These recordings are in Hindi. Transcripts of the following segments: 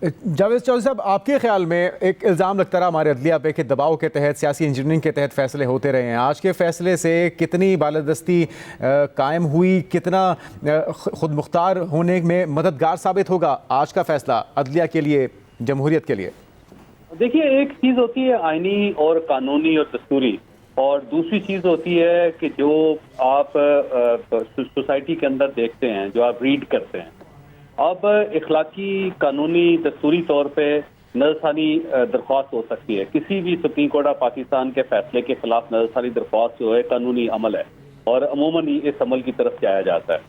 जावेद चौधरी साहब, आपके ख्याल में एक इल्ज़ाम लगता रहा हमारे अदलिया पे कि दबाव के तहत, सियासी इंजीनियरिंग के तहत फैसले होते रहे हैं। आज के फैसले से कितनी बालादस्ती कायम हुई, कितना खुद मुख्तार होने में मददगार साबित होगा आज का फैसला अदलिया के लिए, जमहूरियत के लिए? देखिए, एक चीज़ होती है आईनी और कानूनी और दस्तूरी, और दूसरी चीज़ होती है कि जो आप सोसाइटी के अंदर देखते हैं, जो आप रीड करते हैं। अब इखलाकी, कानूनी, दस्तूरी तौर पे नजरसानी दरख्वास्त हो सकती है। किसी भी सुप्रीम कोर्ट ऑफ पाकिस्तान के फैसले के खिलाफ नजरसानी दरख्वास्त जो है कानूनी अमल है, और अमूमन इस अमल की तरफ जाया जाता है।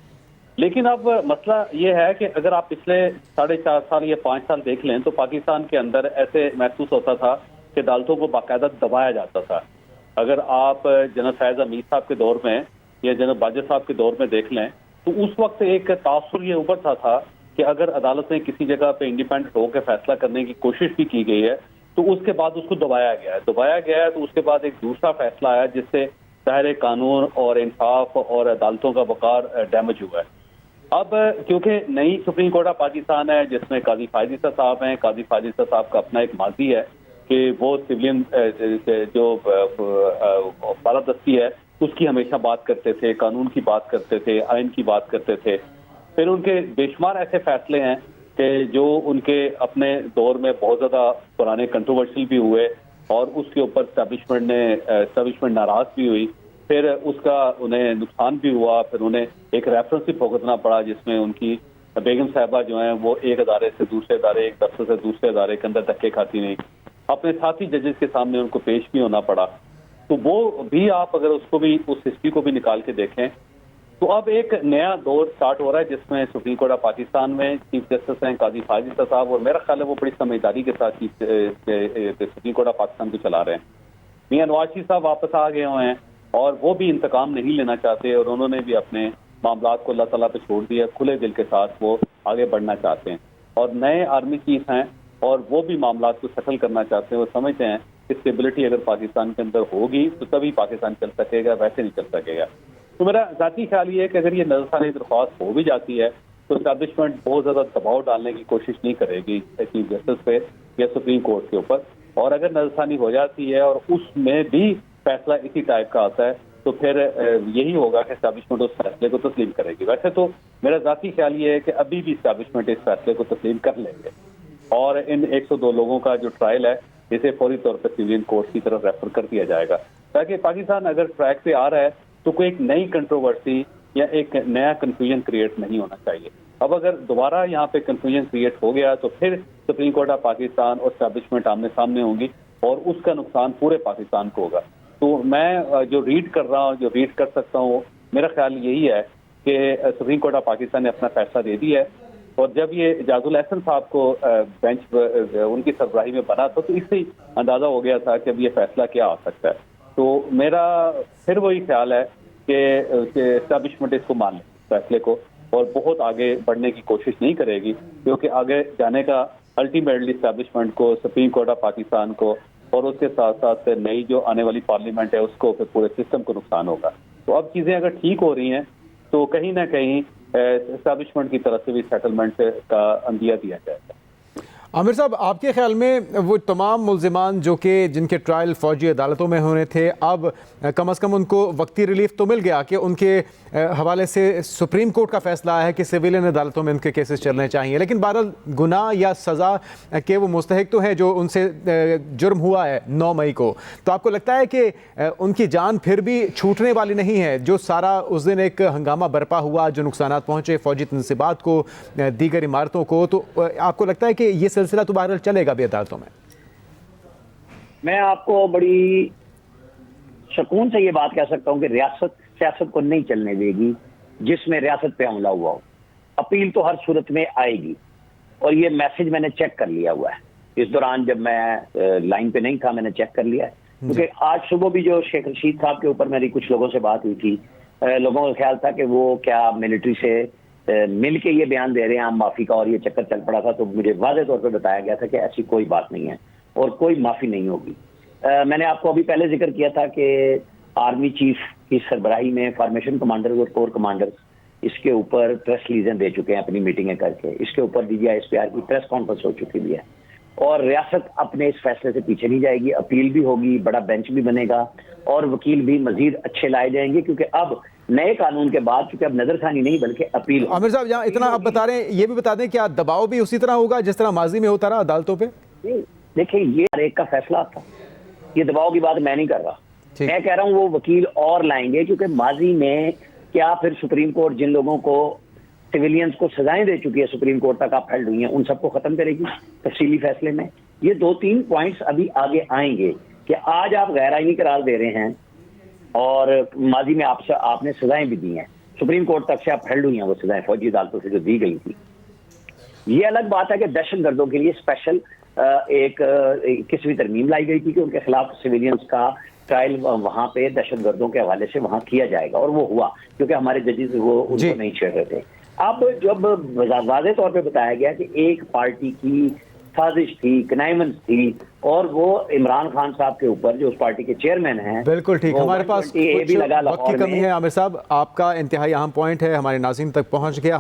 लेकिन अब मसला ये है कि अगर आप पिछले 4.5 साल या 5 साल देख लें तो पाकिस्तान के अंदर ऐसे महसूस होता था कि अदालतों को बाकायदा दबाया जाता था। अगर आप जनरल फैज हमीद साहब के दौर में या जनरल बाजवा साहब के दौर में देख लें तो उस वक्त एक तासुर ये उभरता था कि अगर अदालत ने किसी जगह पे इंडिपेंडेंट होकर फैसला करने की कोशिश भी की गई है तो उसके बाद उसको दबाया गया है। तो उसके बाद एक दूसरा फैसला आया जिससे दायरे कानून और इंसाफ और अदालतों का वकार डैमेज हुआ है। अब क्योंकि नई सुप्रीम कोर्ट ऑफ पाकिस्तान है जिसमें काजी फायद ईसा साहब हैं, काजी फायद ईसा साहब का अपना एक माजी है कि वो सिविलियन जो बालादस्ती है उसकी हमेशा बात करते थे, कानून की बात करते थे, आइन की बात करते थे। फिर उनके बेशुमार ऐसे फैसले हैं कि जो उनके अपने दौर में बहुत ज़्यादा पुराने कंट्रोवर्शियल भी हुए और उसके ऊपर एस्टैब्लिशमेंट नाराज भी हुई। फिर उसका उन्हें नुकसान भी हुआ। फिर उन्हें एक रेफरेंस भी भुगतना पड़ा जिसमें उनकी बेगम साहिबा जो हैं वो एक अदारे से दूसरे अदारे, एक दफ्तर से दूसरे अदारे के अंदर धक्के खाती नहीं, अपने साथी जजेस के सामने उनको पेश भी होना पड़ा। तो वो भी आप अगर उसको भी, उस हिस्ट्री को भी निकाल के देखें तो अब एक नया दौर स्टार्ट हो रहा है जिसमें सुप्रीम कोर्ट ऑफ पाकिस्तान में चीफ जस्टिस हैं काजी फायद ईसा साहब, और मेरा ख्याल है वो बड़ी समझदारी के साथ सुप्रीम कोर्ट ऑफ पाकिस्तान को चला रहे हैं। मियां नवाज शरीफ साहब वापस आ गए हुए हैं और वो भी इंतकाम नहीं लेना चाहते और उन्होंने भी अपने मामला को अल्लाह ताला पे छोड़ दिया। खुले दिल के साथ वो आगे बढ़ना चाहते हैं और नए आर्मी चीफ हैं और वो भी मामला को सेटल करना चाहते हैं। वो समझते हैं कि स्टेबिलिटी अगर पाकिस्तान के अंदर होगी तो तभी पाकिस्तान चल सकेगा, वैसे नहीं चल सकेगा। तो मेरा जाती ख्याल ये है कि अगर ये नजरसानी दरख्वास्त हो भी जाती है तो एस्टैब्लिशमेंट बहुत ज्यादा दबाव डालने की कोशिश नहीं करेगी चीफ जस्टिस पे या सुप्रीम कोर्ट के ऊपर। और अगर नजरसानी हो जाती है और उसमें भी फैसला इसी टाइप का आता है तो फिर यही होगा कि एस्टैब्लिशमेंट उस फैसले को तस्लीम करेगी। वैसे तो मेरा जाती ख्याल ये है कि अभी भी एस्टैब्लिशमेंट इस फैसले को तस्लीम कर लेंगे और इन 102 लोगों का जो ट्रायल है इसे फौरी तौर पर सिविलियन कोर्ट की तरफ रेफर कर दिया जाएगा, ताकि पाकिस्तान अगर ट्रैक पे आ रहा है तो कोई एक नई कंट्रोवर्सी या एक नया कंफ्यूजन क्रिएट नहीं होना चाहिए। अब अगर दोबारा यहाँ पे कंफ्यूजन क्रिएट हो गया तो फिर सुप्रीम कोर्ट ऑफ पाकिस्तान और एस्टैब्लिशमेंट आमने सामने होंगी और उसका नुकसान पूरे पाकिस्तान को होगा। तो मैं जो रीड कर रहा हूँ, जो रीड कर सकता हूँ, मेरा ख्याल यही है कि सुप्रीम कोर्ट ऑफ पाकिस्तान ने अपना फैसला दे दिया है और जब ये इजाजुल एहसन साहब को बेंच उनकी सरबराही में बना था तो इससे ही अंदाजा हो गया था कि अब ये फैसला क्या आ सकता है। तो मेरा फिर वही ख्याल है कि एस्टैब्लिशमेंट इसको मान ले फैसले को और बहुत आगे बढ़ने की कोशिश नहीं करेगी, क्योंकि आगे जाने का अल्टीमेटली एस्टैब्लिशमेंट को, सुप्रीम कोर्ट ऑफ पाकिस्तान को और उसके साथ साथ नई जो आने वाली पार्लियामेंट है उसको, फिर पूरे सिस्टम को नुकसान होगा। तो अब चीज़ें अगर ठीक हो रही हैं तो कहीं ना कहीं एस्टैब्लिशमेंट की तरफ से भी सेटलमेंट का अंदिया दिया जाएगा। आमिर साहब, आपके ख्याल में वो तमाम मुल्ज़िमान जो कि जिनके ट्रायल फ़ौजी अदालतों में होने थे, अब कम अज़ कम उनको वक्ती रिलीफ तो मिल गया कि उनके हवाले से सुप्रीम कोर्ट का फ़ैसला आया है कि सिविलियन अदालतों में उनके केसेस चलने चाहिए, लेकिन बहरहाल गुनाह या सज़ा के वो मुस्तहिक तो हैं जो उनसे जुर्म हुआ है 9 मई को। तो आपको लगता है कि उनकी जान फिर भी छूटने वाली नहीं है? जो सारा उस दिन एक हंगामा बरपा हुआ, जो नुकसानात पहुँचे फ़ौजी तनसीबात को, दीगर इमारतों को, तो आपको लगता है कि ये सिलसिला तो बहरहाल चलेगा भी अदालतों में? मैं आपको बड़ी सुकून से ये बात कह सकता हूं कि रियासत सियासत को नहीं चलने देगी जिसमें रियासत पे हमला हुआ हो। अपील तो हर सूरत में आएगी और ये मैसेज मैंने चेक कर लिया हुआ है। इस दौरान जब मैं लाइन पे नहीं था मैंने चेक कर लिया है, क्योंकि आज सुबह भी जो शेख रशीद साहब के ऊपर मेरी कुछ लोगों से बात हुई थी, लोगों का ख्याल था कि वो क्या मिलिट्री से मिल के ये बयान दे रहे हैं हम माफी का, और ये चक्कर चल पड़ा था। तो मुझे वाज़ेह तौर पर बताया गया था कि ऐसी कोई बात नहीं है और कोई माफी नहीं होगी। मैंने आपको अभी पहले जिक्र किया था कि आर्मी चीफ की सरबराही में फॉर्मेशन कमांडर और कोर कमांडर इसके ऊपर प्रेस रिलीजें दे चुके हैं अपनी मीटिंगें करके, इसके ऊपर DGI-SPR की प्रेस कॉन्फ्रेंस हो चुकी भी है और रियासत अपने इस फैसले से पीछे नहीं जाएगी। अपील भी होगी, बड़ा बेंच भी बनेगा और वकील भी मजीद अच्छे लाए जाएंगे, क्योंकि अब नए कानून के बाद चूंकि अब नजरसानी नहीं बल्कि अपील। आमिर साहब, यहाँ इतना आप बता रहे हैं, ये भी बता दें क्या दबाव भी उसी तरह होगा जिस तरह माजी में होता रहा अदालतों पे? देखिए, ये हर एक का फैसला था, ये दबाव की बात मैं नहीं कर रहा। मैं कह रहा हूँ वो वकील और लाएंगे, क्योंकि माजी में क्या फिर सुप्रीम कोर्ट जिन लोगों को सिविलियंस को सजाएं दे चुकी है, सुप्रीम कोर्ट तक आप हेल्ड हुई हैं, उन सबको खत्म करेगी तफसीली फैसले में। ये 2-3 पॉइंट्स अभी आगे आएंगे कि आज आप गैर आईनी करार दे रहे हैं और माजी में आपने सजाएं भी दी हैं, सुप्रीम कोर्ट तक से आप हेल्ड हुई हैं वो सजाएं फौजी अदालतों से जो दी गई थी। ये अलग बात है कि दहशतगर्दों के लिए स्पेशल एक 21वीं तरमीम लाई गई थी कि उनके खिलाफ सिविलियंस का ट्रायल वहां पे दहशतगर्दों के हवाले से वहां किया जाएगा, और वो हुआ क्योंकि हमारे जजेस वो उनको नहीं छेड़ रहे थे। अब जब वाज़ेह तौर पे बताया गया कि एक पार्टी की साजिश थी, कनाइमेंस थी, और वो इमरान खान साहब के ऊपर जो उस पार्टी के चेयरमैन हैं। बिल्कुल ठीक, हमारे पास भी लगा वक्त की कमी है आमिर साहब, आपका इंतहाई अहम पॉइंट है हमारे नाज़रीन तक पहुंच गया।